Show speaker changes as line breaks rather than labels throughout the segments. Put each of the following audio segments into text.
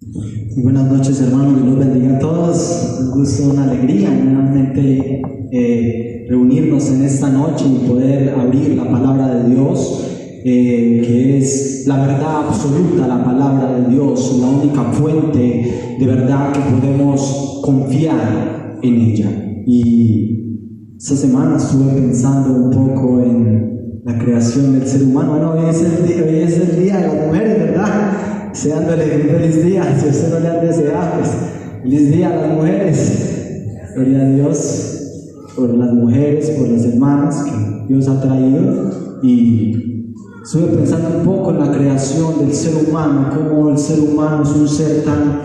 Muy buenas noches, hermanos, Dios los bendiga a todos. Un gusto, una alegría nuevamente reunirnos en esta noche y poder abrir la palabra de Dios, que es la verdad absoluta, la palabra de Dios, la única fuente de verdad que podemos confiar en ella. Y esta semana estuve pensando un poco en la creación del ser humano. Bueno, hoy es el día de las mujeres, ¿verdad? Deseándole feliz día, si usted no le ha deseado, pues feliz día a las mujeres. Gloria a Dios por las mujeres, por las hermanas que Dios ha traído. Y estuve pensando un poco en la creación del ser humano, cómo el ser humano es un ser tan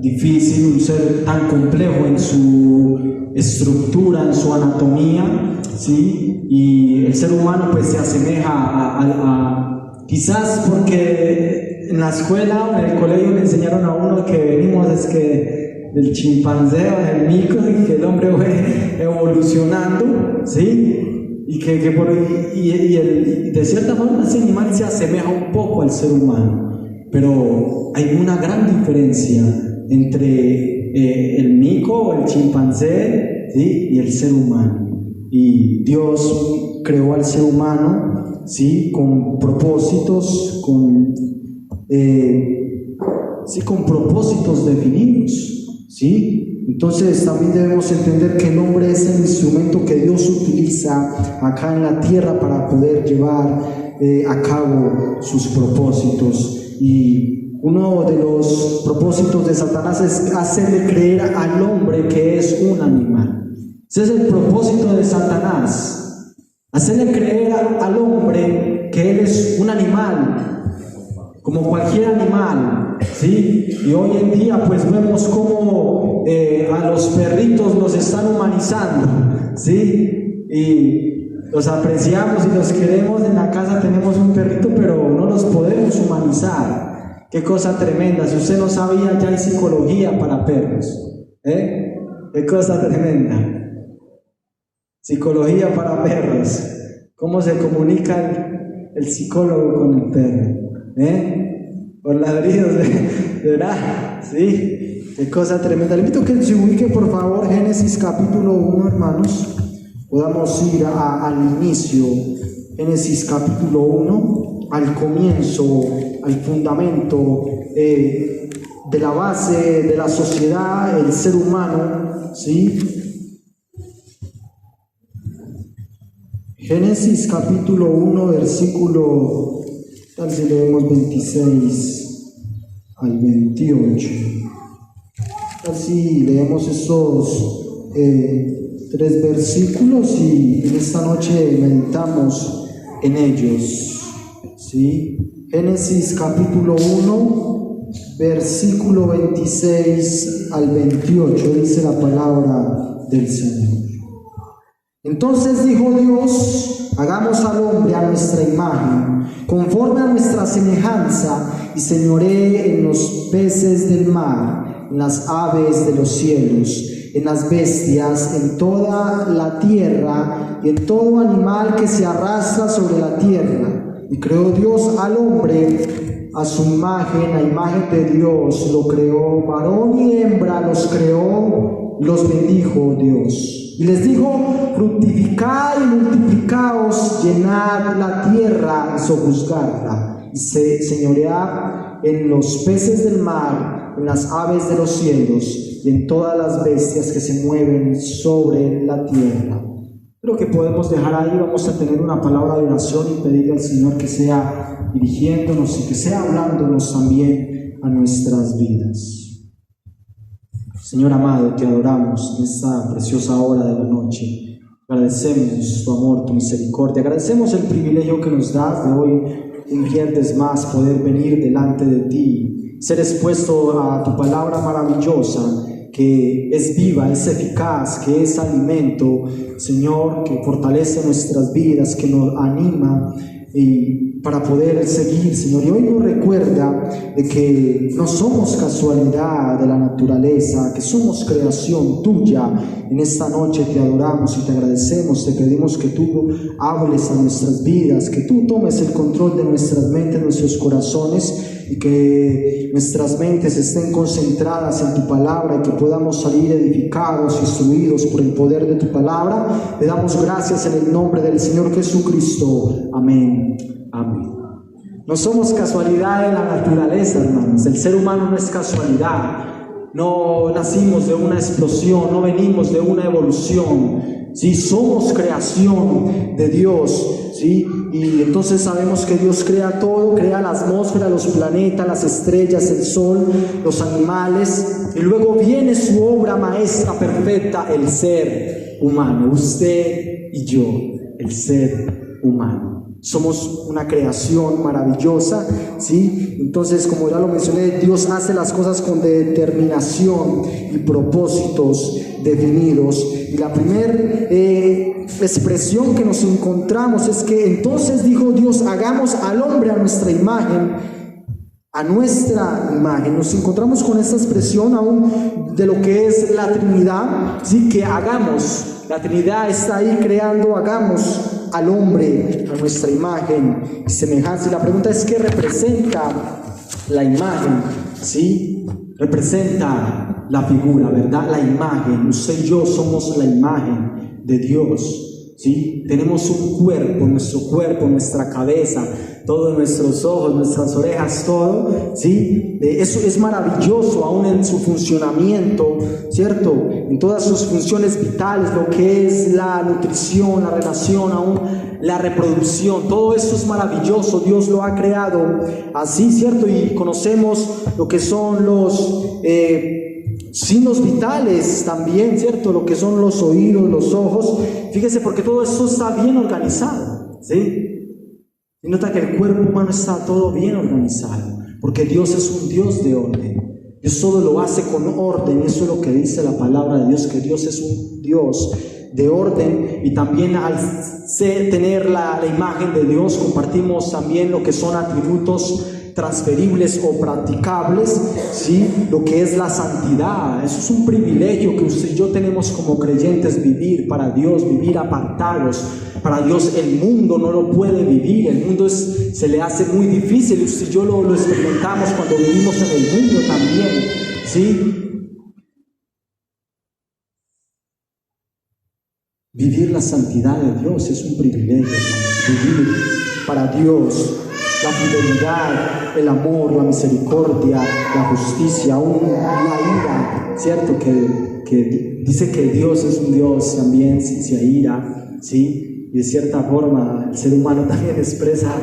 difícil, un ser tan complejo en su estructura, en su anatomía, ¿sí? Y el ser humano pues se asemeja a quizás porque en la escuela o en el colegio le enseñaron a uno que venimos del chimpancé o del mico, y que el hombre fue evolucionando, ¿sí? Y de cierta forma ese animal se asemeja un poco al ser humano, pero hay una gran diferencia entre el mico o el chimpancé, ¿sí? Y el ser humano. Y Dios creó al ser humano, ¿sí? Con propósitos, con propósitos definidos, ¿sí? Entonces también debemos entender que el hombre es el instrumento que Dios utiliza acá en la tierra para poder llevar a cabo sus propósitos. Y uno de los propósitos de Satanás es hacerle creer al hombre que es un animal. Ese es el propósito de Satanás, hacerle creer al hombre que él es un animal, como cualquier animal, ¿sí? Y hoy en día pues vemos cómo a los perritos los están humanizando, ¿sí? Y los apreciamos y los queremos. En la casa tenemos un perrito, pero no los podemos humanizar. Qué cosa tremenda. Si usted no sabía, ya hay psicología para perros, qué cosa tremenda. Psicología para perros. ¿Cómo se comunica el psicólogo con el perro? Por ladridos, ¿verdad? Sí, qué cosa tremenda. Le invito a que se ubique, por favor, Génesis capítulo 1, hermanos. Podamos ir al inicio. Génesis capítulo 1, al comienzo, al fundamento de la base de la sociedad, el ser humano, ¿sí? Génesis capítulo 1, versículo, tal si leemos 26 al 28. Tal si leemos estos 3 versículos y en esta noche meditamos en ellos, ¿sí? Génesis capítulo 1, versículo 26 al 28, dice la palabra del Señor. Entonces dijo Dios: hagamos al hombre a nuestra imagen, conforme a nuestra semejanza, y señoree en los peces del mar, en las aves de los cielos, en las bestias, en toda la tierra, y en todo animal que se arrastra sobre la tierra. Y creó Dios al hombre a su imagen, a imagen de Dios lo creó, varón y hembra los creó, los bendijo Dios. Y les dijo: fructificad y multiplicaos, llenad la tierra y sojuzgadla, y señoread en los peces del mar, en las aves de los cielos, y en todas las bestias que se mueven sobre la tierra. Creo que podemos dejar ahí. Vamos a tener una palabra de oración y pedirle al Señor que sea dirigiéndonos y que sea hablándonos también a nuestras vidas. Señor amado, te adoramos en esta preciosa hora de la noche. Agradecemos tu amor, tu misericordia. Agradecemos el privilegio que nos das de hoy, un viernes más, poder venir delante de ti, ser expuesto a tu palabra maravillosa, que es viva, es eficaz, que es alimento, Señor, que fortalece nuestras vidas, que nos anima y para poder seguir, Señor. Y hoy nos recuerda de que no somos casualidad de la naturaleza, que somos creación tuya. En esta noche te adoramos y te agradecemos, te pedimos que tú hables a nuestras vidas, que tú tomes el control de nuestras mentes, nuestros corazones, y que nuestras mentes estén concentradas en tu palabra y que podamos salir edificados, instruidos por el poder de tu palabra. Te damos gracias en el nombre del Señor Jesucristo. Amén. Amén. No somos casualidad en la naturaleza, hermanos. El ser humano no es casualidad. No nacimos de una explosión, no venimos de una evolución, ¿sí? Somos creación de Dios, ¿sí? Y entonces sabemos que Dios crea todo, crea la atmósfera, los planetas, las estrellas, el sol, los animales, y luego viene su obra maestra perfecta, el ser humano, usted y yo, el ser humano. Somos una creación maravillosa, ¿sí? Entonces, como ya lo mencioné, Dios hace las cosas con determinación y propósitos definidos. Y la primera expresión que nos encontramos es que entonces dijo Dios: hagamos al hombre a nuestra imagen. A nuestra imagen. Nos encontramos con esta expresión aún de lo que es la Trinidad, ¿sí? Que hagamos. La Trinidad está ahí creando, hagamos al hombre a nuestra imagen y semejanza. Y la pregunta es: ¿qué representa la imagen? ¿Sí? Representa la figura, ¿verdad? La imagen. Usted y yo somos la imagen de Dios, ¿sí? Tenemos un cuerpo, nuestra cabeza, todos nuestros ojos, nuestras orejas, todo, ¿sí? Eso es maravilloso aún en su funcionamiento, ¿cierto? En todas sus funciones vitales, lo que es la nutrición, la relación, aún la reproducción, todo eso es maravilloso. Dios lo ha creado así, ¿cierto? Y conocemos lo que son los signos vitales también, ¿cierto? Lo que son los oídos, los ojos. Fíjese, porque todo eso está bien organizado, ¿sí? Y nota que el cuerpo humano está todo bien organizado, porque Dios es un Dios de orden. Dios todo lo hace con orden, y eso es lo que dice la palabra de Dios, que Dios es un Dios de orden. Y también al tener la imagen de Dios, compartimos también lo que son atributos transferibles o practicables, ¿sí? Lo que es la santidad. Eso es un privilegio que usted y yo tenemos como creyentes, vivir para Dios, vivir apartados para Dios. El mundo no lo puede vivir, el mundo se le hace muy difícil, y usted y yo lo experimentamos cuando vivimos en el mundo también, ¿sí? Vivir la santidad de Dios es un privilegio, vivir para Dios. La fidelidad, el amor, la misericordia, la justicia, aún la ira, ¿cierto? Que dice que Dios es un Dios también, se aira, ¿sí? Y de cierta forma el ser humano también expresa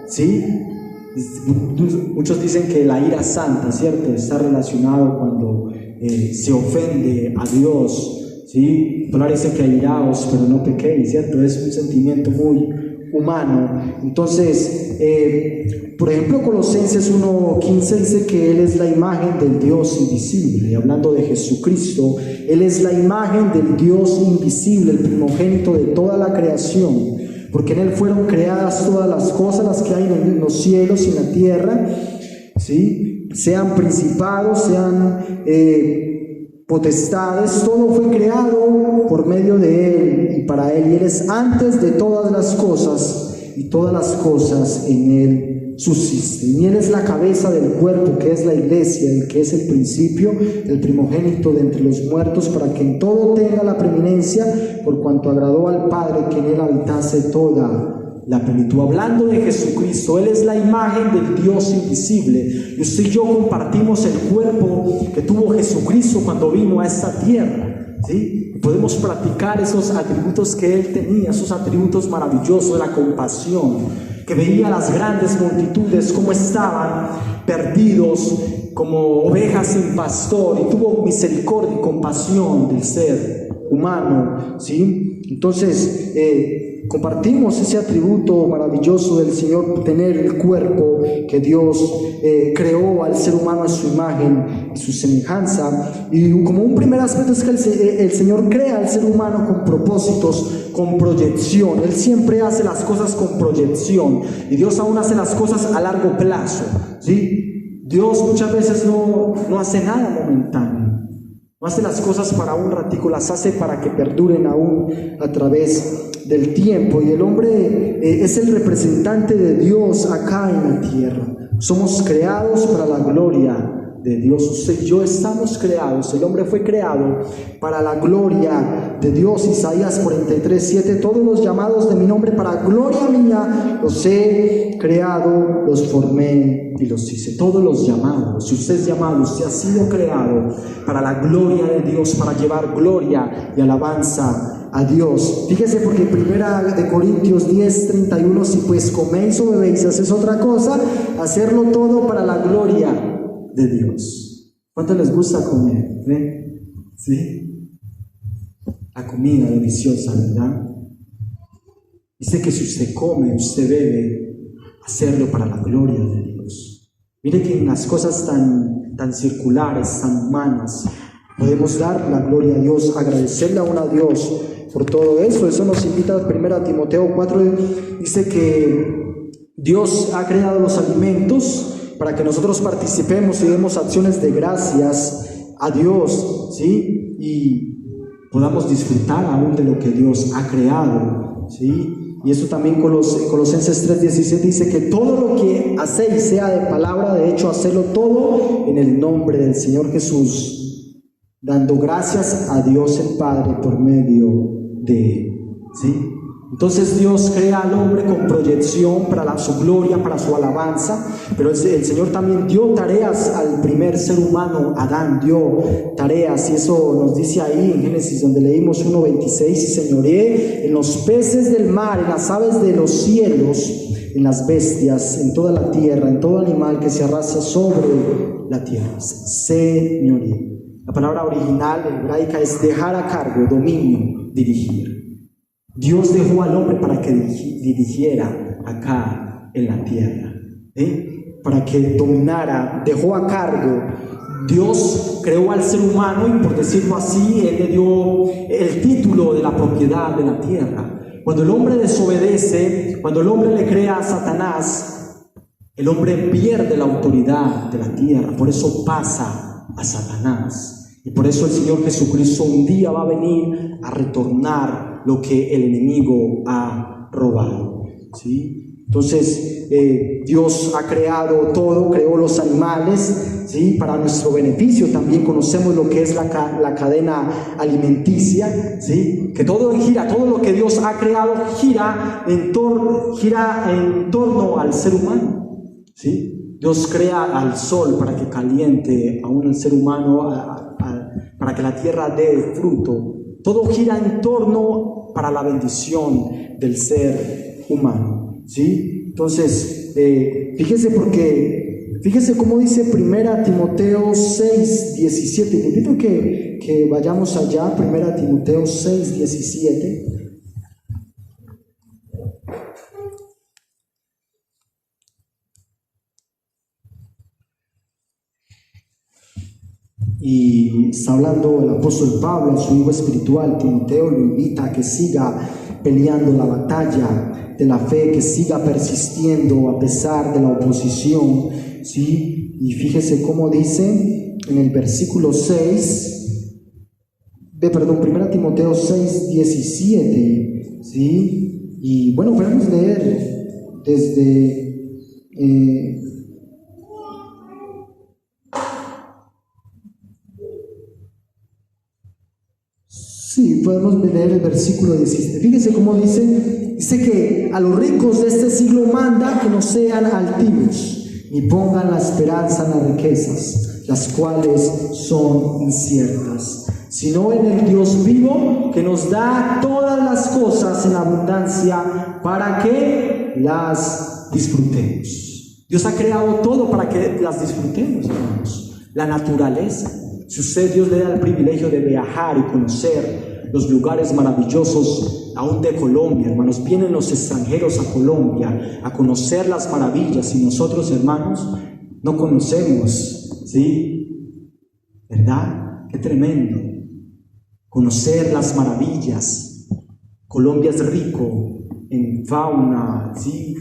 ¿sí? Muchos dicen que la ira santa, ¿cierto? Está relacionado cuando se ofende a Dios, ¿sí? La palabra dice que airaos, pero no pequéis, ¿cierto? Es un sentimiento muy humano. Entonces, por ejemplo, Colosenses 1:15 dice que Él es la imagen del Dios invisible, y hablando de Jesucristo, Él es la imagen del Dios invisible, el primogénito de toda la creación, porque en Él fueron creadas todas las cosas, las que hay en los cielos y en la tierra, ¿sí? Sean principados, sean potestades, todo fue creado por medio de Él y para Él, y Él es antes de todas las cosas, y todas las cosas en Él subsisten. Y Él es la cabeza del cuerpo, que es la iglesia, el que es el principio, el primogénito de entre los muertos, para que en todo tenga la preeminencia, por cuanto agradó al Padre que en Él habitase toda la plenitud. Hablando de Jesucristo, Él es la imagen del Dios invisible, y usted y yo compartimos el cuerpo que tuvo Jesucristo cuando vino a esta tierra, ¿sí? Podemos practicar esos atributos que Él tenía, esos atributos maravillosos, la compasión, que veía a las grandes multitudes como estaban perdidos como ovejas sin pastor, y tuvo misericordia y compasión del ser humano, ¿sí? Entonces compartimos ese atributo maravilloso del Señor, tener el cuerpo que Dios creó al ser humano a su imagen y su semejanza. Y como un primer aspecto es que el Señor crea al ser humano con propósitos, con proyección. Él siempre hace las cosas con proyección, y Dios aún hace las cosas a largo plazo, ¿sí? Dios muchas veces no hace nada momentáneo. No hace las cosas para un ratico, las hace para que perduren aún a través del tiempo. Y el hombre es el representante de Dios acá en la tierra. Somos creados para la gloria de Dios. Usted y yo estamos creados. El hombre fue creado para la gloria de Dios. Isaías 43:7: todos los llamados de mi nombre para gloria mía los he creado, los formé y los hice. Todos los llamados. Si usted es llamado, usted ha sido creado para la gloria de Dios, para llevar gloria y alabanza a Dios. Fíjese, porque 1 Corintios 10:31: si pues coméis o bebéis, haces otra cosa, hacerlo todo para la gloria de Dios. ¿Cuánto les gusta comer? ¿Sí? La comida deliciosa, ¿verdad? Dice que si usted come, usted bebe, hacerlo para la gloria de Dios. Mire que en las cosas tan circulares, tan humanas, podemos dar la gloria a Dios, agradecerle aún a Dios por todo eso. Eso nos invita a 1 Timoteo 4, dice que Dios ha creado los alimentos para que nosotros participemos y demos acciones de gracias a Dios, ¿sí? Y podamos disfrutar aún de lo que Dios ha creado, ¿sí? Y eso también Colosenses 3:17 dice que todo lo que hacéis, sea de palabra, de hecho, hacedlo todo en el nombre del Señor Jesús, dando gracias a Dios el Padre por medio de Él, ¿sí? Entonces Dios crea al hombre con proyección para su gloria, para su alabanza, pero el Señor también dio tareas al primer ser humano. Adán dio tareas, y eso nos dice ahí en Génesis, donde leímos 1:26: y señoreé en los peces del mar, en las aves de los cielos, en las bestias, en toda la tierra, en todo animal que se arrastra sobre la tierra. Señoreé. La palabra original hebraica es dejar a cargo, dominio, dirigir. Dios dejó al hombre para que dirigiera acá en la tierra, para que dominara, dejó a cargo. Dios creó al ser humano y, por decirlo así, Él le dio el título de la propiedad de la tierra. Cuando el hombre desobedece, cuando el hombre le crea a Satanás, el hombre pierde la autoridad de la tierra. Por eso pasa a Satanás. Y por eso el Señor Jesucristo un día va a venir a retornar lo que el enemigo ha robado, ¿sí? Entonces Dios ha creado todo, creó los animales, ¿sí? Para nuestro beneficio. También conocemos lo que es la cadena alimenticia, ¿sí? Que todo gira, todo lo que Dios ha creado gira en torno al ser humano, ¿sí? Dios crea al sol para que caliente aún el ser humano, para que la tierra dé fruto. Todo gira en torno para la bendición del ser humano, ¿sí? Entonces, fíjese cómo dice 1 Timoteo 6:17. Te invito que vayamos allá, 1 Timoteo 6:17. Y está hablando el apóstol Pablo a su hijo espiritual Timoteo. Lo invita a que siga peleando la batalla de la fe, que siga persistiendo a pesar de la oposición, ¿sí? Y fíjese cómo dice en el versículo 1 Timoteo 6:17, ¿sí? Y bueno, podemos leer desde sí, podemos leer el versículo 17. Fíjense cómo dice que a los ricos de este siglo manda que no sean altivos, ni pongan la esperanza en las riquezas, las cuales son inciertas, sino en el Dios vivo, que nos da todas las cosas en abundancia para que las disfrutemos. Dios ha creado todo para que las disfrutemos, hermanos. La naturaleza. Si Dios le da el privilegio de viajar y conocer los lugares maravillosos aún de Colombia, hermanos, vienen los extranjeros a Colombia a conocer las maravillas, y nosotros, hermanos, no conocemos, ¿sí? ¿Verdad? Qué tremendo conocer las maravillas. Colombia es rico en fauna, ¿sí?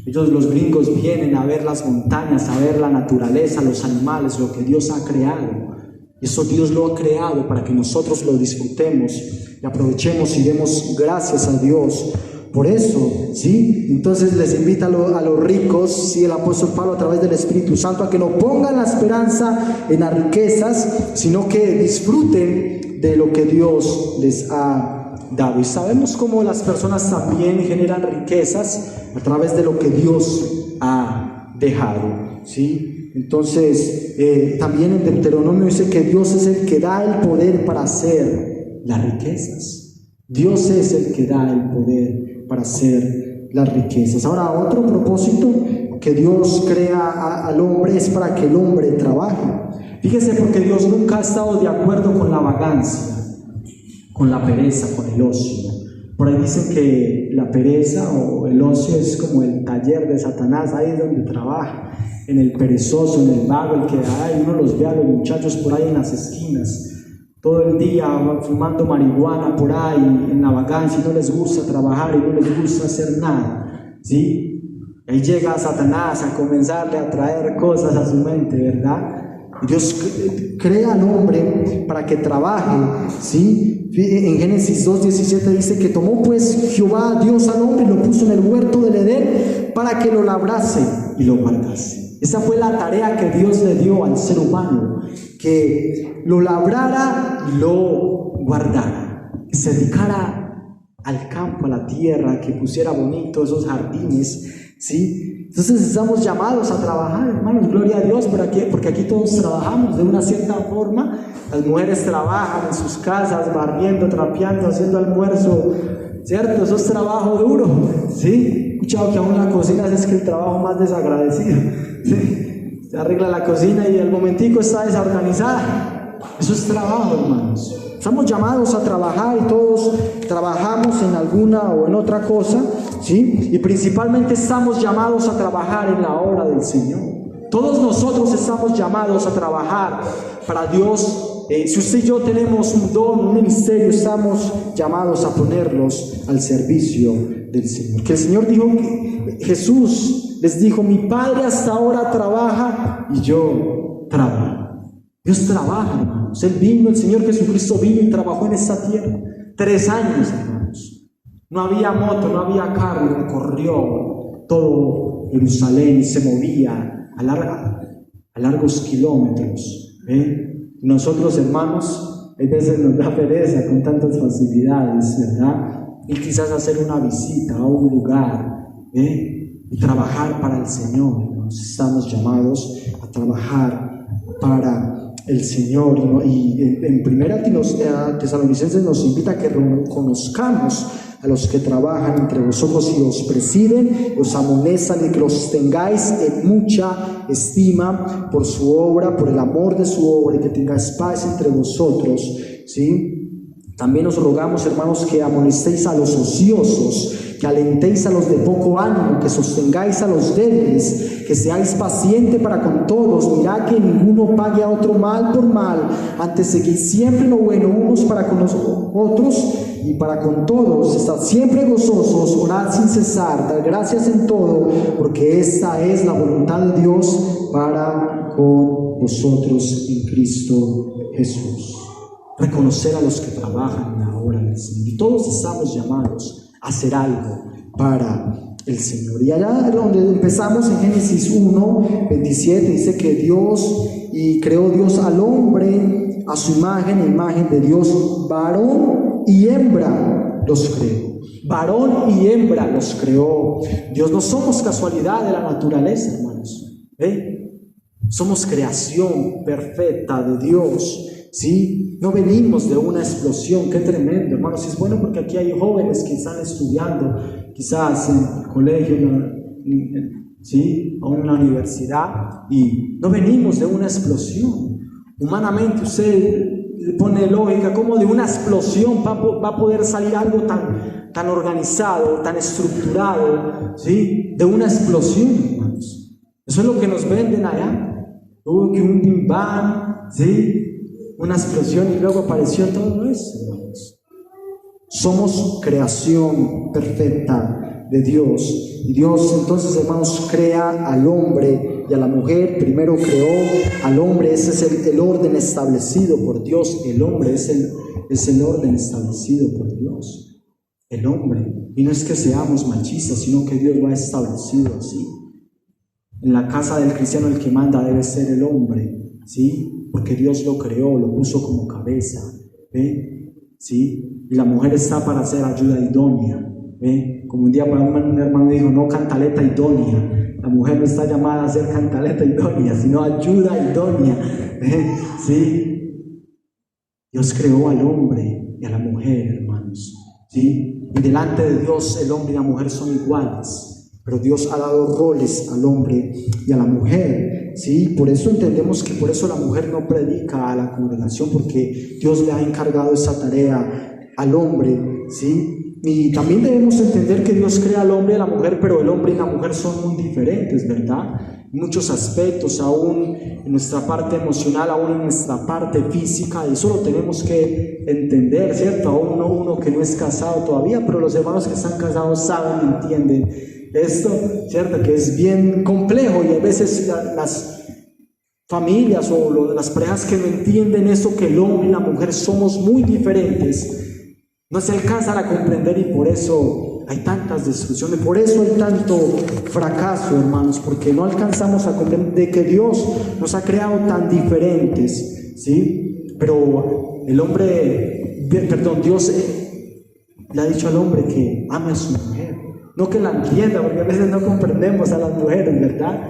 Los gringos vienen a ver las montañas, a ver la naturaleza, los animales, lo que Dios ha creado. Eso Dios lo ha creado para que nosotros lo disfrutemos y aprovechemos y demos gracias a Dios por eso, ¿sí? Entonces les invita a los ricos, ¿sí? El apóstol Pablo a través del Espíritu Santo, a que no pongan la esperanza en las riquezas, sino que disfruten de lo que Dios les ha dado. Y sabemos cómo las personas también generan riquezas a través de lo que Dios ha dejado, ¿sí? Entonces, también en Deuteronomio dice que Dios es el que da el poder para hacer las riquezas. Dios es el que da el poder para hacer las riquezas. Ahora, otro propósito que Dios crea al hombre es para que el hombre trabaje. Fíjese, porque Dios nunca ha estado de acuerdo con la vagancia, con la pereza, con el ocio. Por ahí dicen que la pereza o el ocio es como el taller de Satanás, ahí es donde trabaja, en el perezoso, en el vago, el que uno los ve a los muchachos por ahí en las esquinas, todo el día fumando marihuana por ahí, en la vagancia, y no les gusta trabajar y no les gusta hacer nada, ¿sí? Ahí llega Satanás a comenzarle a traer cosas a su mente, ¿verdad? Dios crea al hombre para que trabaje, ¿sí? En Génesis 2:17 dice que tomó pues Jehová Dios al hombre y lo puso en el huerto del Edén para que lo labrase y lo guardase. Esa fue la tarea que Dios le dio al ser humano, que lo labrara y lo guardara, que se dedicara al campo, a la tierra, que pusiera bonito esos jardines, ¿sí? Entonces estamos llamados a trabajar, hermanos, gloria a Dios, porque aquí todos trabajamos de una cierta forma. Las mujeres trabajan en sus casas, barriendo, trapeando, haciendo almuerzo, ¿cierto? Eso es trabajo duro, ¿sí? He escuchado que aún en la cocina es que el trabajo más desagradecido, ¿sí? Se arregla la cocina y al momentico está desorganizada. Eso es trabajo, hermanos. Estamos llamados a trabajar y todos trabajamos en alguna o en otra cosa, ¿sí? Y principalmente estamos llamados a trabajar en la obra del Señor. Todos nosotros estamos llamados a trabajar para Dios. Si usted y yo tenemos un don, un ministerio, estamos llamados a ponerlos al servicio del Señor. Que el Señor dijo, que Jesús les dijo: mi Padre hasta ahora trabaja y yo trabajo. Dios trabaja, hermanos. Él vino, el Señor Jesucristo vino y trabajó en esta tierra 3 años, hermanos. No había moto, no había carro, recorrió todo Jerusalén y se movía a largos kilómetros. Nosotros, hermanos, hay veces nos da pereza con tantas facilidades, ¿verdad? Y quizás hacer una visita a un lugar, y trabajar para el Señor. Nos estamos llamados a trabajar para el Señor, ¿no? Y en primera Tesalonicenses nos invita a que conozcamos a los que trabajan entre vosotros y os presiden, os amonestan y que los tengáis en mucha estima por su obra, por el amor de su obra, y que tengáis paz entre vosotros, ¿sí? También os rogamos, hermanos, que amonestéis a los ociosos, que alentéis a los de poco ánimo, que sostengáis a los débiles, que seáis pacientes para con todos. Mirad que ninguno pague a otro mal por mal, antes seguid siempre lo bueno unos para con los otros y para con todos. Estad siempre gozosos, orad sin cesar, dad gracias en todo, porque esta es la voluntad de Dios para con vosotros en Cristo Jesús. Reconocer a los que trabajan en la obra del Señor. Y todos estamos llamados a hacer algo para el Señor. Y allá donde empezamos, en Génesis 1:27, dice que creó Dios al hombre a su imagen de Dios, varón y hembra los creó. Varón y hembra los creó Dios. No somos casualidad de la naturaleza, hermanos. Somos creación perfecta de Dios, ¿sí? No venimos de una explosión. Qué tremendo, hermanos. Es bueno porque aquí hay jóvenes que están estudiando, quizás en el colegio, ¿sí? O en una universidad, y no venimos de una explosión. Humanamente usted le pone lógica, ¿cómo de una explosión va a poder salir algo tan organizado, tan estructurado, ¿sí? De una explosión, hermanos. Eso es lo que nos venden allá. Hubo que un bim bam, ¿sí? Una explosión y luego apareció todo eso, hermanos. Somos creación perfecta de Dios. Y Dios, entonces, hermanos, crea al hombre y a la mujer, primero creó al hombre. Ese es el orden establecido por Dios. El hombre es el orden establecido por Dios, el hombre. Y no es que seamos machistas, sino que Dios lo ha establecido así. En la casa del cristiano el que manda debe ser el hombre, ¿sí? Porque Dios lo creó, lo puso como cabeza, ¿ve? ¿Sí? Y la mujer está para hacer ayuda idónea, ¿ve? Como un día un hermano dijo, no cantaleta idónea. La mujer no está llamada a ser cantaleta idónea, sino ayuda idónea, ¿ve? ¿Sí? Dios creó al hombre y a la mujer, hermanos, ¿sí? Y delante de Dios el hombre y la mujer son iguales. Pero Dios ha dado roles al hombre y a la mujer, ¿sí? Por eso entendemos que por eso la mujer no predica a la congregación, porque Dios le ha encargado esa tarea al hombre, ¿sí? Y también debemos entender que Dios crea al hombre y a la mujer, pero el hombre y la mujer son muy diferentes, ¿verdad? En muchos aspectos, aún en nuestra parte emocional, aún en nuestra parte física, y eso lo tenemos que entender, ¿cierto? Aún uno que no es casado todavía, pero los hermanos que están casados saben y entienden esto, ¿cierto? Que es bien complejo, y a veces las familias o las parejas que no entienden eso, que el hombre y la mujer somos muy diferentes, no se alcanzan a comprender, y por eso hay tantas destrucciones, por eso hay tanto fracaso, hermanos, porque no alcanzamos a comprender de que Dios nos ha creado tan diferentes, ¿sí? Pero Dios le ha dicho al hombre que ame a su mujer, no que la entienda, porque a veces no comprendemos a las mujeres, ¿verdad?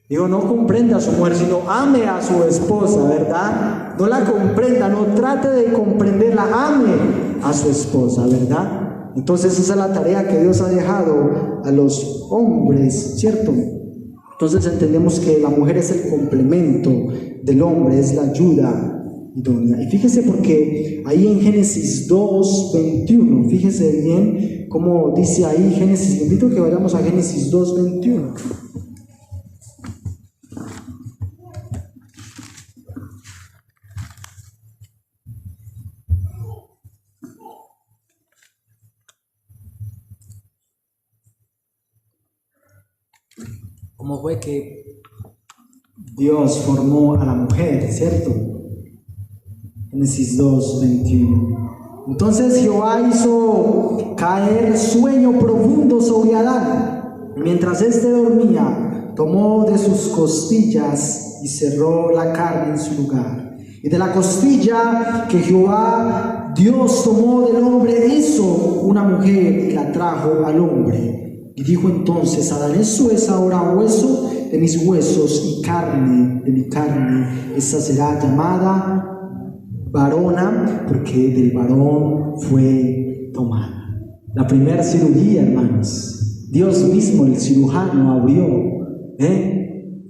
Digo, no comprenda a su mujer, sino ame a su esposa, ¿verdad? No la comprenda, no trate de comprenderla, ame a su esposa, ¿verdad? Entonces esa es la tarea que Dios ha dejado a los hombres, ¿cierto? Entonces entendemos que la mujer es el complemento del hombre, es la ayuda idónea. Y fíjese, porque ahí en Génesis 2:21, fíjese bien cómo dice ahí Génesis. Le invito a que vayamos a Génesis 2:21. ¿Cómo fue que Dios formó a la mujer, cierto? Génesis 2:21. Entonces Jehová hizo caer sueño profundo sobre Adán. Mientras éste dormía, tomó de sus costillas y cerró la carne en su lugar. Y de la costilla que Jehová Dios tomó del hombre, hizo una mujer y la trajo al hombre. Y dijo entonces Adán: eso es ahora hueso de mis huesos y carne de mi carne. Esa será llamada varona, porque del varón fue tomada. La primera cirugía, hermanos, Dios mismo, el cirujano, abrió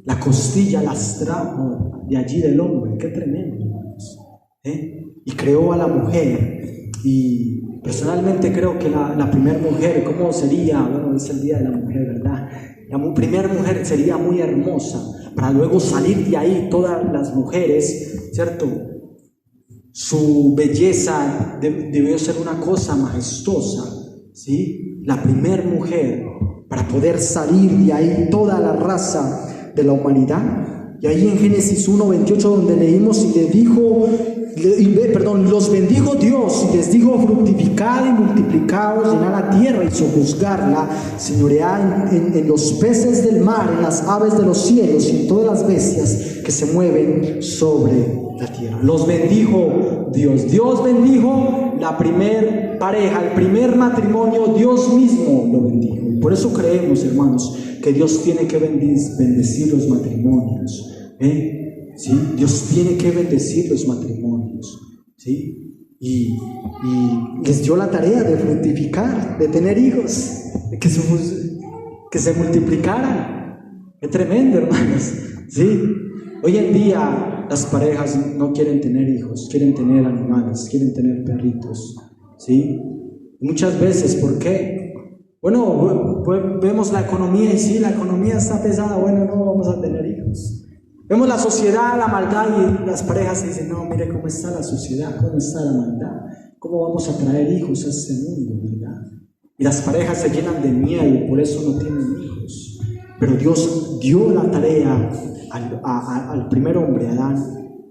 la costilla, las trajo de allí del hombre. Qué tremendo, hermanos. Y creó a la mujer. Y personalmente creo que la primera mujer, ¿cómo sería? Bueno, es el día de la mujer, ¿verdad? La primera mujer sería muy hermosa, para luego salir de ahí todas las mujeres, ¿cierto? Su belleza debió ser una cosa majestuosa, ¿sí? La primera mujer, para poder salir de ahí toda la raza de la humanidad. Y ahí en Génesis 1:28, donde leímos: y le dijo, los bendijo Dios y les dijo: fructificad y multiplicaos, llenad la tierra y sojuzgarla, señoread en los peces del mar, en las aves de los cielos y en todas las bestias que se mueven sobre la tierra. Los bendijo Dios. Dios bendijo la primer pareja, el primer matrimonio, Dios mismo lo bendijo. Y por eso creemos, hermanos, que Dios tiene que bendecir los matrimonios, ¿sí? Dios tiene que bendecir los matrimonios, ¿sí? Y les dio la tarea de fructificar, de tener hijos, de que se multiplicaran. Qué tremendo, hermanos, ¿sí? Hoy en día las parejas no quieren tener hijos, quieren tener animales, quieren tener perritos, ¿sí? Muchas veces, ¿por qué? Bueno, pues vemos la economía y sí, la economía está pesada, bueno, no vamos a tener hijos. Vemos la sociedad, la maldad, y las parejas dicen: no, mire cómo está la sociedad, cómo está la maldad, cómo vamos a traer hijos a este mundo, ¿verdad? Y las parejas se llenan de miedo y por eso no tienen hijos. Pero Dios dio la tarea al primer hombre, Adán,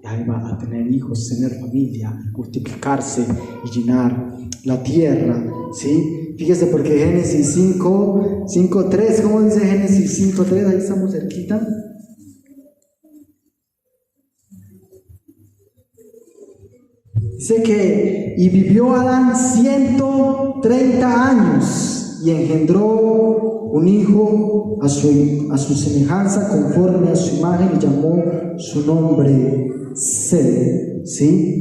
a Eva, a tener hijos, tener familia, multiplicarse y llenar la tierra, ¿sí? Fíjese, porque Génesis 5:3, ¿cómo dice Génesis 5:3? Ahí estamos cerquita. Dice que, y vivió Adán 130 años y engendró un hijo a su semejanza, conforme a su imagen, y llamó su nombre Set, ¿sí?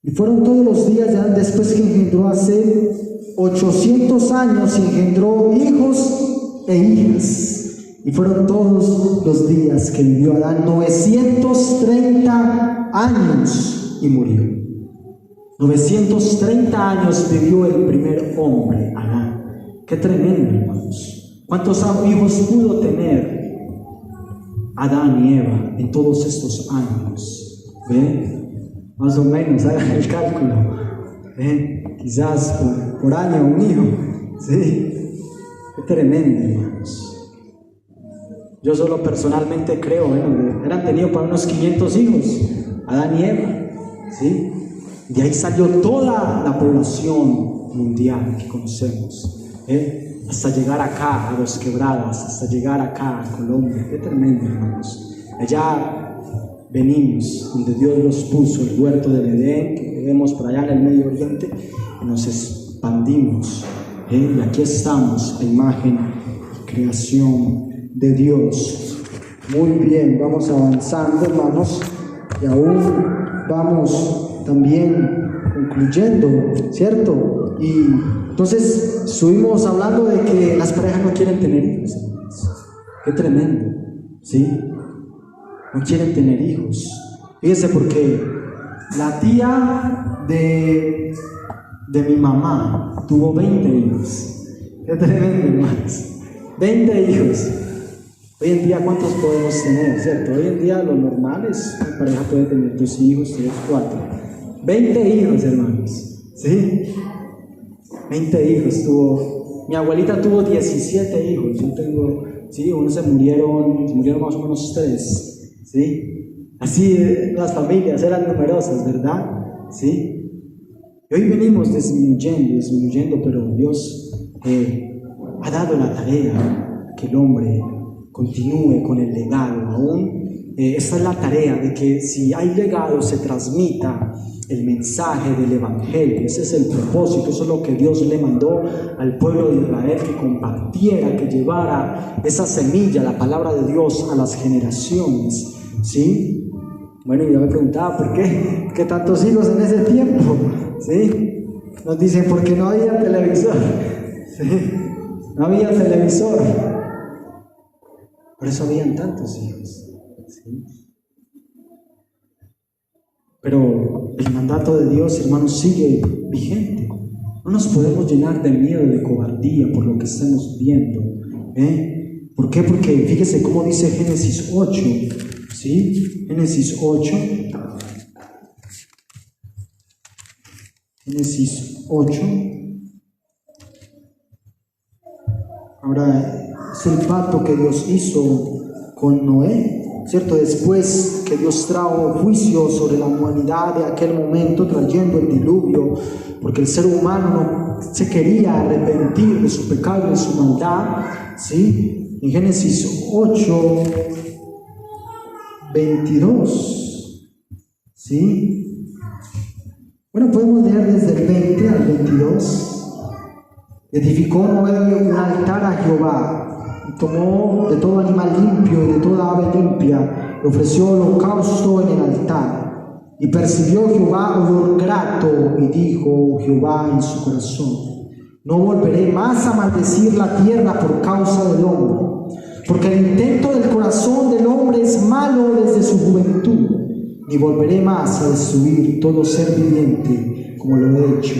Y fueron todos los días, ya después que engendró a Set, 800 años, y engendró hijos e hijas. Y fueron todos los días que vivió Adán 930 años y murió. 930 años vivió el primer hombre, Adán. Qué tremendo, hermanos. ¿Cuántos hijos pudo tener Adán y Eva en todos estos años? ¿Ve? Más o menos, hagan el cálculo. ¿Ve? Quizás por año un hijo. ¿Sí? Qué tremendo, hermanos. Yo solo personalmente creo, eran tenido para unos 500 hijos, Adán y Eva, ¿sí? De ahí salió toda la población mundial que conocemos, hasta llegar acá, a Los Quebradas, hasta llegar acá a Colombia. Qué tremendo, hermanos. Allá venimos, donde Dios los puso, el huerto del Edén, que vemos por allá en el Medio Oriente, y nos expandimos, y aquí estamos, a imagen y creación de Dios. Muy bien, vamos avanzando, hermanos, y aún vamos también concluyendo, ¿cierto? Y entonces estuvimos hablando de que las parejas no quieren tener hijos, hermanos. Qué tremendo, ¿sí? No quieren tener hijos. Fíjense, porque la tía de mi mamá tuvo 20 hijos. Qué tremendo, hermanos. 20 hijos. Hoy en día, ¿cuántos podemos tener? ¿Cierto? Hoy en día lo normal es que una pareja puede tener 2 hijos, 3, 4. 20 hijos, hermanos. ¿Sí? 20 hijos tuvo. Mi abuelita tuvo 17 hijos. Yo tengo, sí, unos se murieron más o menos 3. ¿Sí? Así las familias eran numerosas, ¿verdad? ¿Sí? Y hoy venimos disminuyendo, pero Dios ha dado la tarea que el hombre continúe con el legado aún. Esta es la tarea de que si hay legado se transmita el mensaje del Evangelio. Ese es el propósito, eso es lo que Dios le mandó al pueblo de Israel, que compartiera, que llevara esa semilla, la palabra de Dios, a las generaciones, ¿sí? Bueno, y yo me preguntaba, ¿por qué tantos hijos en ese tiempo? ¿Sí? Nos dicen, porque no había televisor. ¿Sí? No había televisor. Por eso habían tantos hijos. ¿Sí? Pero el mandato de Dios, hermanos, sigue vigente. No nos podemos llenar de miedo, de cobardía por lo que estamos viendo. ¿Por qué? Porque fíjese cómo dice Génesis 8. ¿Sí? Génesis 8. Génesis 8. Ahora es el pacto que Dios hizo con Noé, ¿cierto? Después que Dios trajo juicio sobre la humanidad de aquel momento, trayendo el diluvio, porque el ser humano no se quería arrepentir de su pecado y de su maldad, ¿sí? En Génesis 8, 22, ¿sí? Bueno, podemos leer desde el 20 al 22. Edificó Noé un altar a Jehová, y tomó de todo animal limpio y de toda ave limpia, y ofreció holocausto en el altar. Y percibió Jehová olor grato, y dijo Jehová en su corazón: no volveré más a maldecir la tierra por causa del hombre, porque el intento del corazón del hombre es malo desde su juventud, ni volveré más a destruir todo ser viviente como lo he hecho.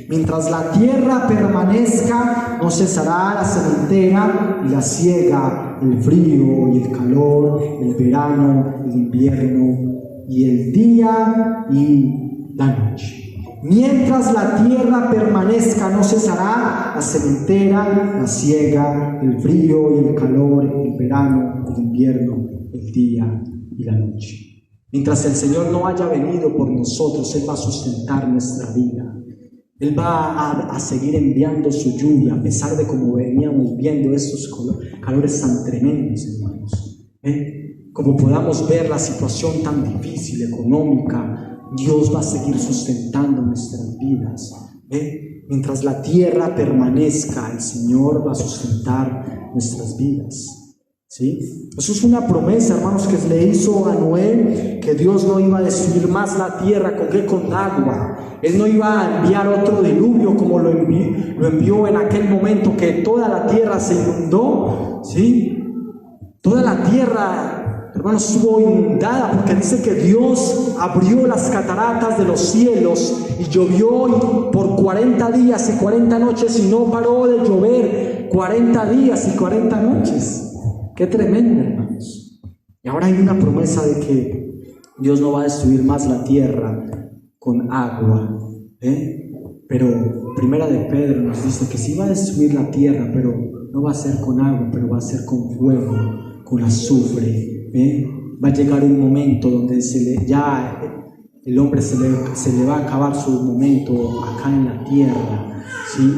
Mientras la tierra permanezca, no cesará la sementera y la siega, el frío y el calor, el verano y el invierno, y el día y la noche. Mientras la tierra permanezca, no cesará la sementera, la siega, el frío y el calor, el verano, el invierno, el día y la noche. Mientras el Señor no haya venido por nosotros, Él va a sustentar nuestra vida. Él va a seguir enviando su lluvia, a pesar de como veníamos viendo estos calores tan tremendos, hermanos. Como podamos ver la situación tan difícil, económica, Dios va a seguir sustentando nuestras vidas. Mientras la tierra permanezca, el Señor va a sustentar nuestras vidas. ¿Sí? Eso es una promesa, hermanos, que le hizo a Noé, que Dios no iba a destruir más la tierra con agua. Él no iba a enviar otro diluvio como lo envió en aquel momento que toda la tierra se inundó. ¿Sí? Toda la tierra, hermanos, estuvo inundada, porque dice que Dios abrió las cataratas de los cielos y llovió por 40 días y 40 noches y no paró de llover 40 días y 40 noches. Qué tremendo, hermanos. Y ahora hay una promesa de que Dios no va a destruir más la tierra con agua. Pero Primera de Pedro nos dice que sí va a destruir la tierra, pero no va a ser con agua, pero va a ser con fuego, con azufre. Va a llegar un momento donde el hombre se le va a acabar su momento acá en la tierra, ¿sí?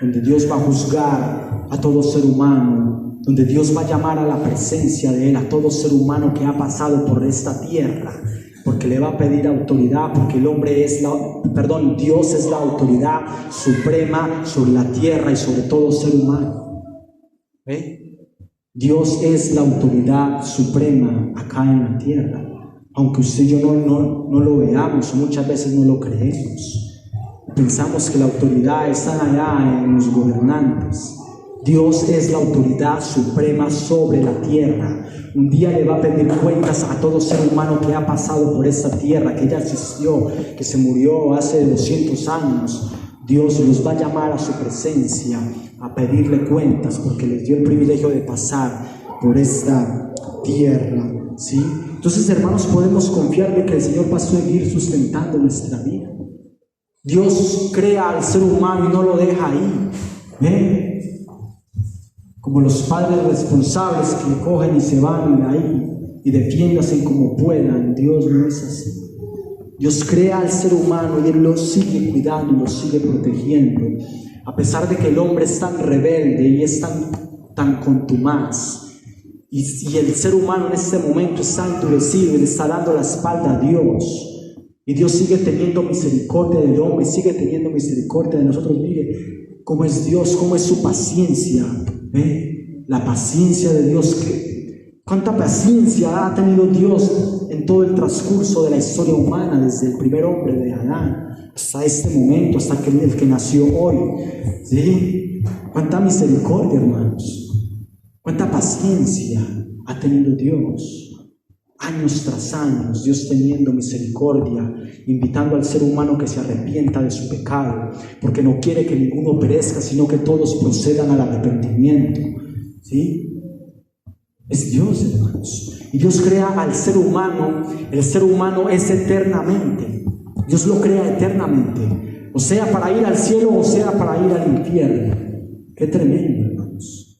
Donde Dios va a juzgar a todo ser humano, donde Dios va a llamar a la presencia de Él a todo ser humano que ha pasado por esta tierra, porque le va a pedir autoridad, porque Dios es la autoridad suprema sobre la tierra y sobre todo ser humano. Dios es la autoridad suprema acá en la tierra, aunque usted y yo no lo veamos, muchas veces no lo creemos. Pensamos que la autoridad está allá en los gobernantes. Dios es la autoridad suprema sobre la tierra. Un día le va a pedir cuentas a todo ser humano que ha pasado por esta tierra, que ya existió, que se murió hace 200 años. Dios los va a llamar a su presencia a pedirle cuentas porque les dio el privilegio de pasar por esta tierra, ¿sí? Entonces, hermanos, podemos confiar de que el Señor va a seguir sustentando nuestra vida. Dios crea al ser humano y no lo deja ahí. Como los padres responsables que cogen y se van ahí y defiéndase como puedan. Dios no es así. Dios crea al ser humano y Él lo sigue cuidando y lo sigue protegiendo, a pesar de que el hombre es tan rebelde y es tan contumaz, y el ser humano en este momento está endurecido y le está dando la espalda a Dios, y Dios sigue teniendo misericordia del hombre, sigue teniendo misericordia de nosotros. Mire cómo es Dios, cómo es su paciencia, la paciencia de Dios. Cuánta paciencia ha tenido Dios en todo el transcurso de la historia humana, desde el primer hombre de Adán hasta este momento, hasta el que nació hoy. ¿Sí? Cuánta misericordia, hermanos. Cuánta paciencia ha tenido Dios. Años tras años, Dios teniendo misericordia, invitando al ser humano que se arrepienta de su pecado, porque no quiere que ninguno perezca, sino que todos procedan al arrepentimiento. ¿Sí? Es Dios, hermanos. Y Dios crea al ser humano. El ser humano es eternamente. Dios lo crea eternamente, o sea para ir al cielo o sea para ir al infierno. Qué tremendo, hermanos.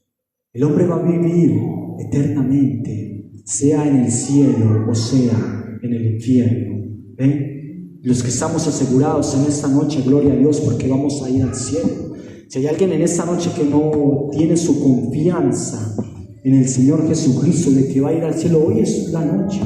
El hombre va a vivir eternamente, sea en el cielo o sea en el infierno. Los que estamos asegurados en esta noche, gloria a Dios, porque vamos a ir al cielo. Si hay alguien en esta noche que no tiene su confianza en el Señor Jesucristo, de que va a ir al cielo, hoy es la noche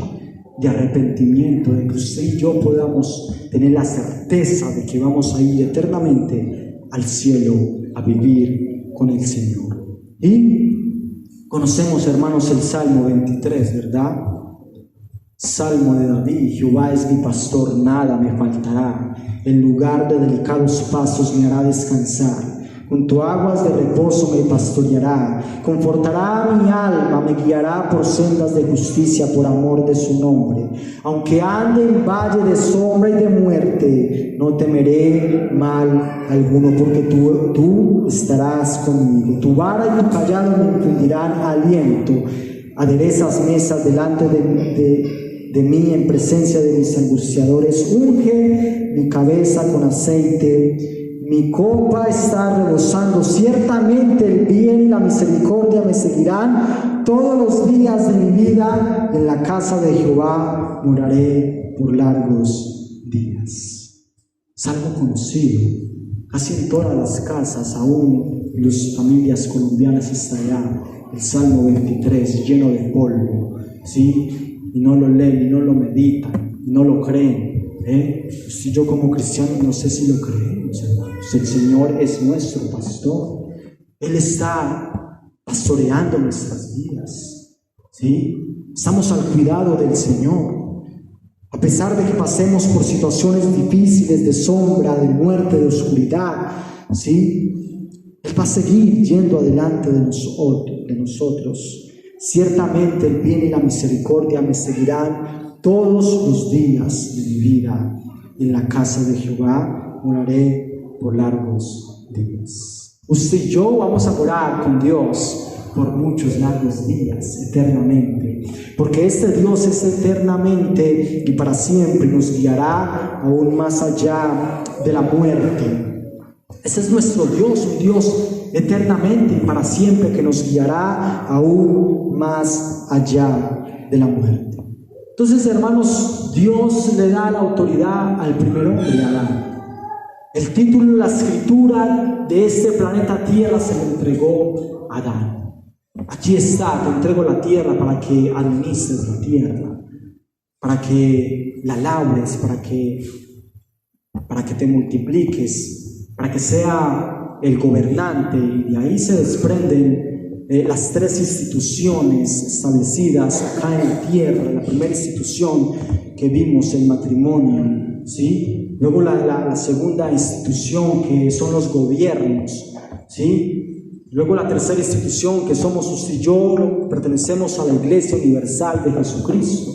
de arrepentimiento, de que usted y yo podamos tener la certeza de que vamos a ir eternamente al cielo a vivir con el Señor. Y conocemos, hermanos, el Salmo 23, ¿verdad? Salmo de David: Jehová es mi pastor, nada me faltará. En lugar de delicados pasos me hará descansar. Junto a aguas de reposo me pastoreará, confortará mi alma, me guiará por sendas de justicia por amor de su nombre. Aunque ande en valle de sombra y de muerte, no temeré mal alguno, porque tú estarás conmigo. Tu vara y tu callado me infundirán aliento. Aderezas mesas delante de de mí en presencia de mis angustiadores. Unge mi cabeza con aceite, mi copa está rebosando. Ciertamente el bien y la misericordia me seguirán todos los días de mi vida. En la casa de Jehová moraré por largos días. Salmo conocido, casi en todas las casas, aún en las familias colombianas está allá el Salmo 23, lleno de polvo, ¿sí? Y no lo leen, y no lo meditan, y no lo creen, Si yo como cristiano no sé si lo creemos, hermanos. El Señor es nuestro pastor. Él está pastoreando nuestras vidas, ¿sí? Estamos al cuidado del Señor. A pesar de que pasemos por situaciones difíciles, de sombra, de muerte, de oscuridad, ¿sí? Él va a seguir yendo adelante de nosotros. Ciertamente el bien y la misericordia me seguirán todos los días de mi vida. En la casa de Jehová moraré por largos días. Usted y yo vamos a morar con Dios por muchos largos días, eternamente, porque este Dios es eternamente y para siempre, nos guiará aún más allá de la muerte. Ese es nuestro Dios, un Dios eternamente y para siempre, que nos guiará aún más allá de la muerte. Entonces, hermanos, Dios le da la autoridad al primer hombre, Adán. El título de la escritura de este planeta Tierra se le entregó a Adán. Aquí está, te entrego la tierra para que administres la tierra, para que la labres, para que te multipliques, para que sea el gobernante. Y de ahí se desprenden las tres instituciones establecidas acá en la tierra. La primera institución que vimos, el matrimonio, ¿sí? Luego la segunda institución, que son los gobiernos, ¿sí? Luego la tercera institución, que somos usted y yo, pertenecemos a la Iglesia Universal de Jesucristo,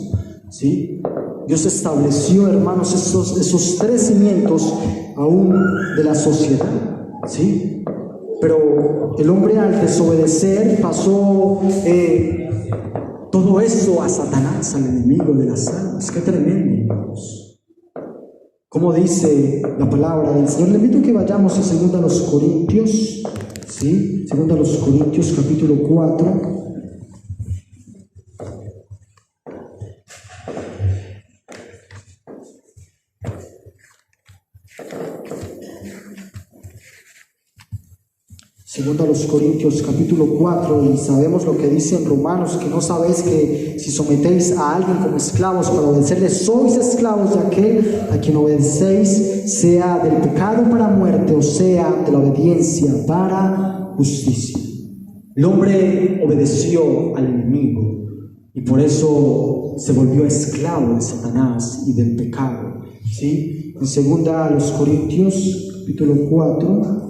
¿sí? Dios estableció, hermanos, esos tres cimientos aún de la sociedad, ¿sí? Pero el hombre, al desobedecer, pasó todo eso a Satanás, al enemigo de las almas. Qué tremendo, hermanos. Como dice la palabra del Señor, le invito a que vayamos a 2 Corintios, ¿sí? 2 Corintios capítulo 4. Segundo a los Corintios capítulo 4, y sabemos lo que dice en Romanos, que no sabéis que si sometéis a alguien como esclavos para obedecerle, sois esclavos de aquel a quien obedecéis, sea del pecado para muerte, o sea de la obediencia para justicia. El hombre obedeció al enemigo y por eso se volvió esclavo de Satanás y del pecado, ¿sí? En segunda a los Corintios capítulo 4.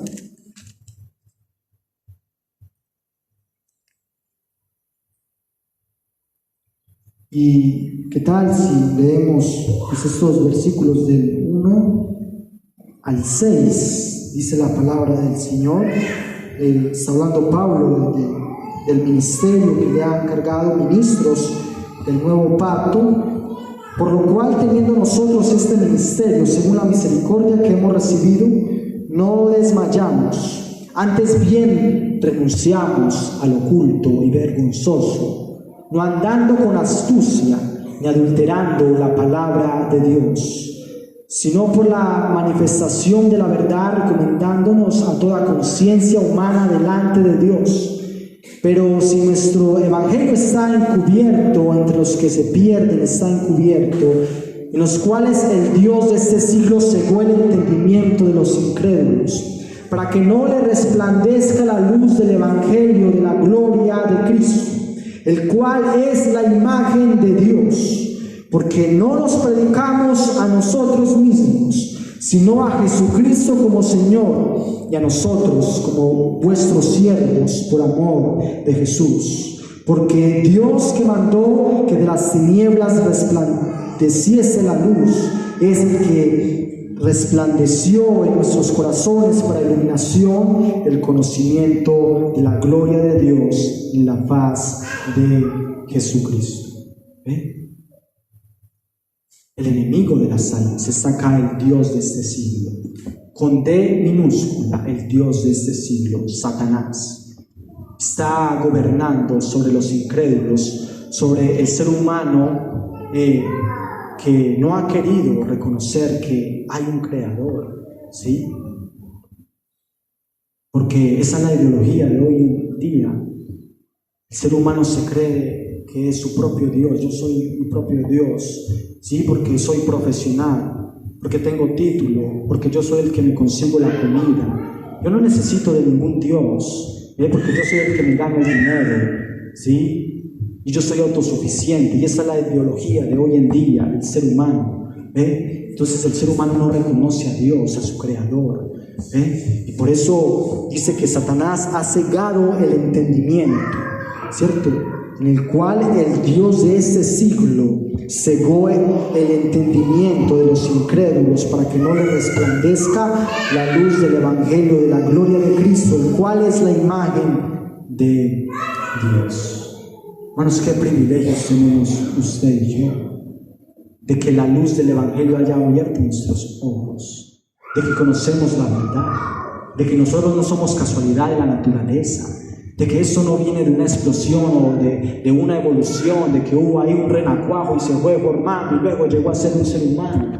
¿Y qué tal si leemos estos versículos del 1 al 6? Dice la palabra del Señor. Está hablando Pablo del ministerio que le han encargado ministros del nuevo pacto, por lo cual, teniendo nosotros este ministerio, según la misericordia que hemos recibido, no desmayamos, antes bien renunciamos al oculto y vergonzoso, no andando con astucia ni adulterando la palabra de Dios, sino por la manifestación de la verdad, recomendándonos a toda conciencia humana delante de Dios. Pero si nuestro evangelio está encubierto, entre los que se pierden está encubierto, en los cuales el Dios de este siglo cegó el entendimiento de los incrédulos, para que no le resplandezca la luz del evangelio de la gloria de Cristo, el cual es la imagen de Dios, porque no nos predicamos a nosotros mismos, sino a Jesucristo como Señor, y a nosotros como vuestros siervos por amor de Jesús. Porque Dios, que mandó que de las tinieblas resplandeciese la luz, es el que resplandeció en nuestros corazones para iluminación el conocimiento de la gloria de Dios en la faz de Jesucristo. El enemigo de las almas está acá, el Dios de este siglo. Con D minúscula, el Dios de este siglo, Satanás. Está gobernando sobre los incrédulos, sobre el ser humano que no ha querido reconocer que hay un creador, ¿sí? Porque esa es la ideología de hoy en día. El ser humano se cree que es su propio Dios. Yo soy mi propio Dios, ¿sí? Porque soy profesional, porque tengo título, porque yo soy el que me consigo la comida. Yo no necesito de ningún Dios, porque yo soy el que me gana el dinero, ¿sí? Y yo soy autosuficiente, y esa es la ideología de hoy en día del ser humano, Entonces el ser humano no reconoce a Dios, a su creador, y por eso dice que Satanás ha cegado el entendimiento, ¿cierto? En el cual el Dios de este siglo cegó el entendimiento de los incrédulos para que no les resplandezca la luz del Evangelio de la gloria de Cristo, el cual es la imagen de Dios. Hermanos, qué privilegios tenemos usted y yo, de que la luz del Evangelio haya abierto nuestros ojos, de que conocemos la verdad, de que nosotros no somos casualidad de la naturaleza, de que eso no viene de una explosión o de una evolución, de que hubo ahí un renacuajo y se fue formando y luego llegó a ser un ser humano,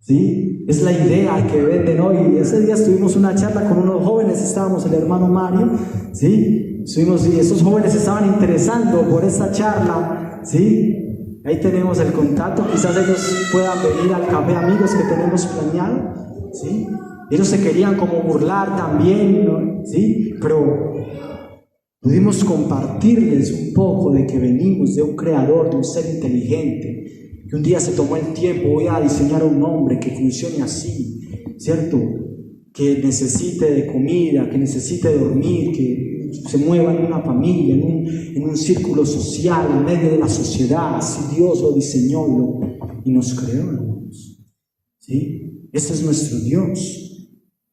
¿sí? Es la idea que venden hoy. Ese día tuvimos una charla con unos jóvenes, estábamos el hermano Mario, ¿sí? Estuvimos, y esos jóvenes se estaban interesando por esta charla, ¿sí? Ahí tenemos el contacto, quizás ellos puedan venir al café amigos que tenemos planeado, ¿sí? Ellos se querían como burlar también, ¿no? ¿Sí? Pero pudimos compartirles un poco de que venimos de un creador, de un ser inteligente, que un día se tomó el tiempo, voy a diseñar un hombre que funcione así, ¿cierto? Que necesite de comida, que necesite de dormir, que se mueva en una familia, en un círculo social, en medio de la sociedad. Así Dios lo diseñó y nos creó, hermanos, ¿sí? Ese es nuestro Dios.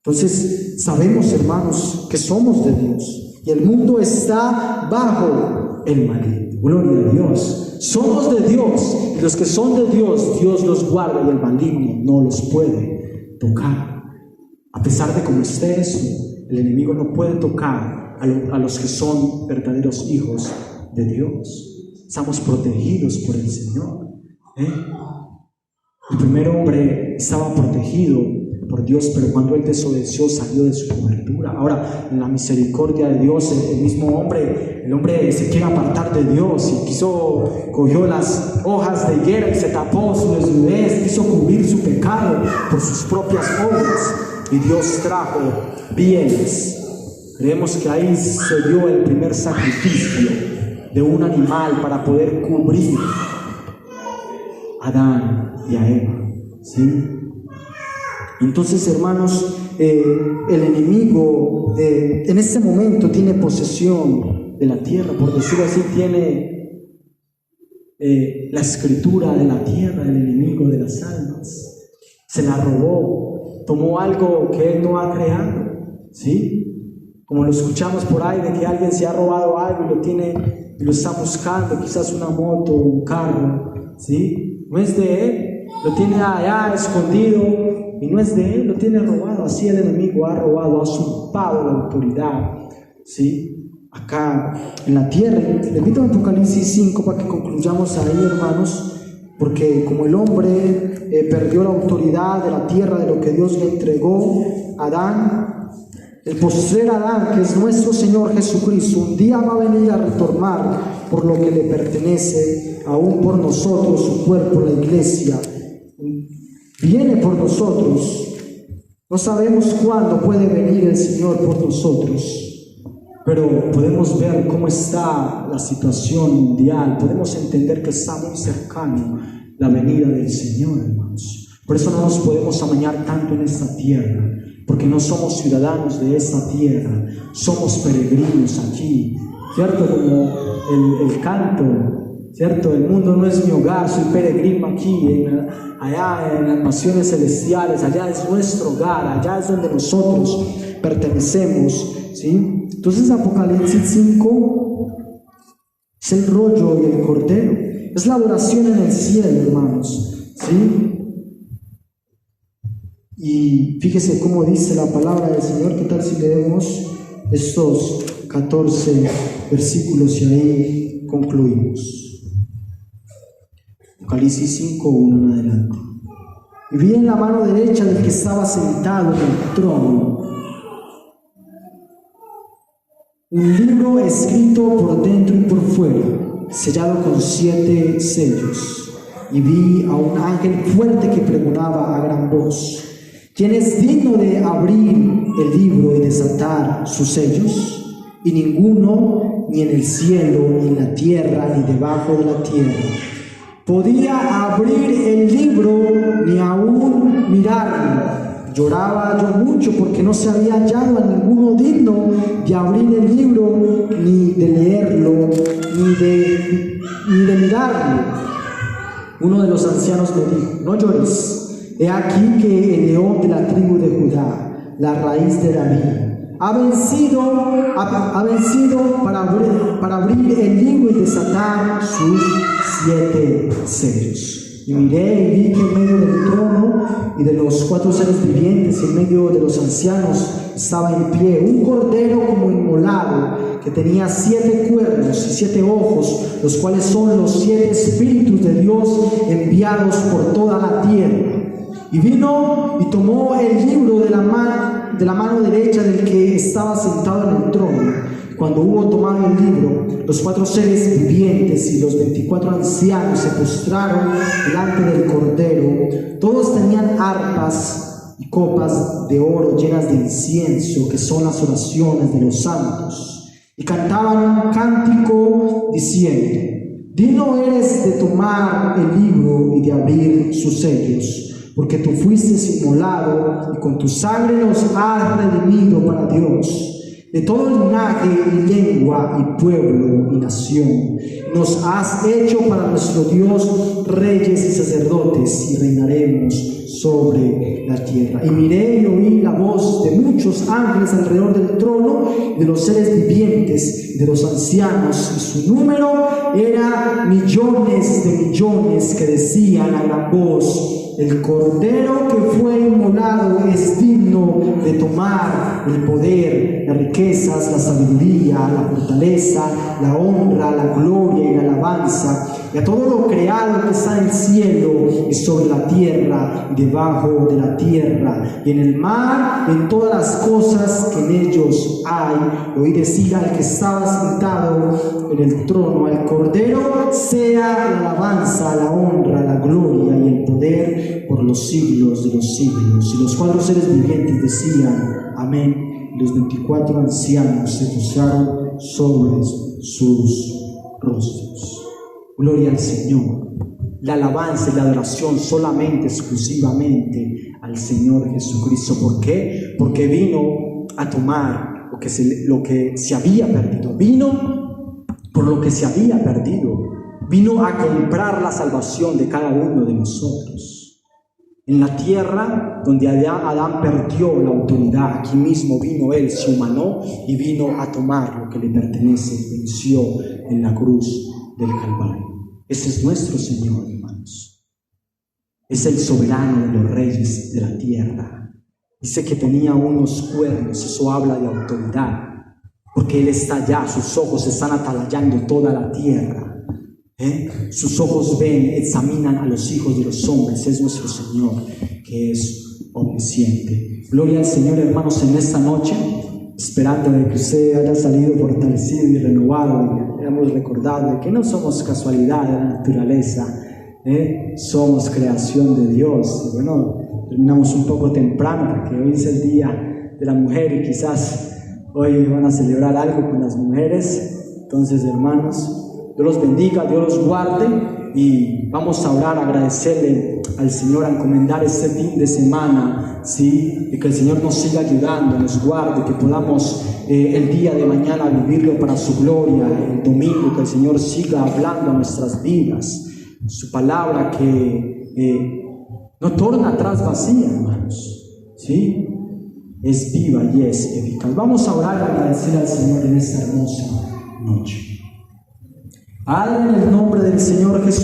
Entonces sabemos, hermanos, que somos de Dios y el mundo está bajo el maligno. Gloria a Dios. Somos de Dios y los que son de Dios, Dios los guarda y el maligno no los puede tocar. A pesar de cómo esté eso, el enemigo no puede tocar a los que son verdaderos hijos de Dios. Estamos protegidos por el Señor. El primer hombre estaba protegido por Dios, pero cuando él desobedeció salió de su cobertura. Ahora, en la misericordia de Dios, el hombre se quiere apartar de Dios y cogió las hojas de higuera y se tapó su desnudez, quiso cubrir su pecado por sus propias obras, y Dios trajo bienes. Creemos que ahí se dio el primer sacrificio de un animal para poder cubrir a Adán y a Eva, ¿sí? Entonces, hermanos, el enemigo en este momento tiene posesión de la tierra, por decirlo así, tiene la escritura de la tierra, el enemigo de las almas. Se la robó, tomó algo que él no ha creado, ¿sí? Como lo escuchamos por ahí, de que alguien se ha robado algo y lo tiene, y lo está buscando, quizás una moto, un carro, ¿sí? No es de él, lo tiene allá escondido. Y no es de él, lo tiene robado. Así el enemigo ha robado, ha usurpado la autoridad, ¿sí? Acá en la tierra. Le invito a Apocalipsis 5 para que concluyamos ahí, hermanos, porque como el hombre perdió la autoridad de la tierra, de lo que Dios le entregó a Adán, el postrer Adán, que es nuestro Señor Jesucristo, un día va a venir a retornar por lo que le pertenece, aún por nosotros, su cuerpo, la iglesia. Viene por nosotros. No sabemos cuándo puede venir el Señor por nosotros, pero podemos ver cómo está la situación mundial. Podemos entender que está muy cercano la venida del Señor, hermanos. Por eso no nos podemos amañar tanto en esta tierra, porque no somos ciudadanos de esta tierra, somos peregrinos aquí, ¿cierto? Como el canto, ¿cierto? El mundo no es mi hogar, soy peregrino aquí, allá en las naciones celestiales, allá es nuestro hogar, allá es donde nosotros pertenecemos, ¿sí? Entonces Apocalipsis 5 es el rollo y el cordero. Es la adoración en el cielo, hermanos, ¿sí? Y fíjese cómo dice la palabra del Señor. ¿Qué tal si leemos estos 14 versículos y ahí concluimos? Apocalipsis 5, 1 en adelante. Y vi en la mano derecha del que estaba sentado en el trono un libro escrito por dentro y por fuera, sellado con 7 sellos. Y vi a un ángel fuerte que pregonaba a gran voz: ¿quién es digno de abrir el libro y desatar sus sellos? Y ninguno, ni en el cielo, ni en la tierra, ni debajo de la tierra, podía abrir el libro, ni aún mirarlo. Lloraba yo mucho porque no se había hallado a ninguno digno de abrir el libro, ni de leerlo, ni de mirarlo. Uno de los ancianos me dijo: no llores, he aquí que el león de la tribu de Judá, la raíz de David, ha vencido para abrir el libro y desatar sus 7 sellos. Y miré y vi que en medio del trono y de los 4 seres vivientes, en medio de los ancianos, estaba en pie un cordero como inmolado, que tenía 7 cuernos y 7 ojos, los cuales son los 7 espíritus de Dios enviados por toda la tierra. Y vino y tomó el libro de la mano derecha del que estaba sentado en el trono. Cuando hubo tomado el libro, los 4 seres vivientes y los 24 ancianos se postraron delante del cordero. Todos tenían arpas y copas de oro llenas de incienso, que son las oraciones de los santos, y cantaban un cántico diciendo: digno eres de tomar el libro y de abrir sus sellos, porque tú fuiste inmolado y con tu sangre nos has redimido para Dios, de todo linaje y lengua y pueblo y nación. Nos has hecho para nuestro Dios reyes y sacerdotes, y reinaremos sobre la tierra. Y miré y oí la voz de muchos ángeles alrededor del trono, de los seres vivientes y de los ancianos, y su número era millones de millones, que decían a gran voz: el cordero que fue inmolado es digno de tomar el poder, las riquezas, la sabiduría, la fortaleza, la honra, la gloria y la alabanza, y a todo lo creado que está en el cielo y sobre la tierra y debajo de la tierra, y en el mar, y en todas las cosas que en ellos hay. Oí decir al que estaba sentado en el trono: al cordero sea la alabanza, la honra, la gloria y el poder por los siglos de los siglos. Y los 4 seres vivientes decían: amén. Y los 24 ancianos se postraron sobre sus rostros. Gloria al Señor. La alabanza y la adoración solamente, exclusivamente al Señor Jesucristo. ¿Por qué? Porque vino a tomar lo que se había perdido. Vino por lo que se había perdido. Vino a comprar la salvación de cada uno de nosotros. En la tierra donde Adán perdió la autoridad, aquí mismo vino Él, se humanó y vino a tomar lo que le pertenece. Venció en la cruz del Calvario. Ese es nuestro Señor, hermanos. Es el soberano de los reyes de la tierra. Dice que tenía unos cuernos, eso habla de autoridad, porque Él está allá, sus ojos están atalayando toda la tierra. Sus ojos ven, examinan a los hijos de los hombres. Es nuestro Señor, que es omnisciente. Gloria al Señor, hermanos, en esta noche, esperando de que usted haya salido fortalecido y renovado, y hayamos recordado de que no somos casualidad de la naturaleza, somos creación de Dios. Y bueno, terminamos un poco temprano porque hoy es el día de la mujer y quizás hoy van a celebrar algo con las mujeres. Entonces, hermanos, Dios los bendiga, Dios los guarde, y vamos a orar, agradecerle al Señor, a encomendar este fin de semana, ¿sí? Y que el Señor nos siga ayudando, nos guarde, que podamos el día de mañana vivirlo para su gloria, el domingo, que el Señor siga hablando a nuestras vidas, su palabra que no torna atrás vacía, hermanos, ¿sí? Es viva y es eficaz. Vamos a orar y agradecer al Señor en esta hermosa noche. Padre, en el nombre del Señor Jesucristo.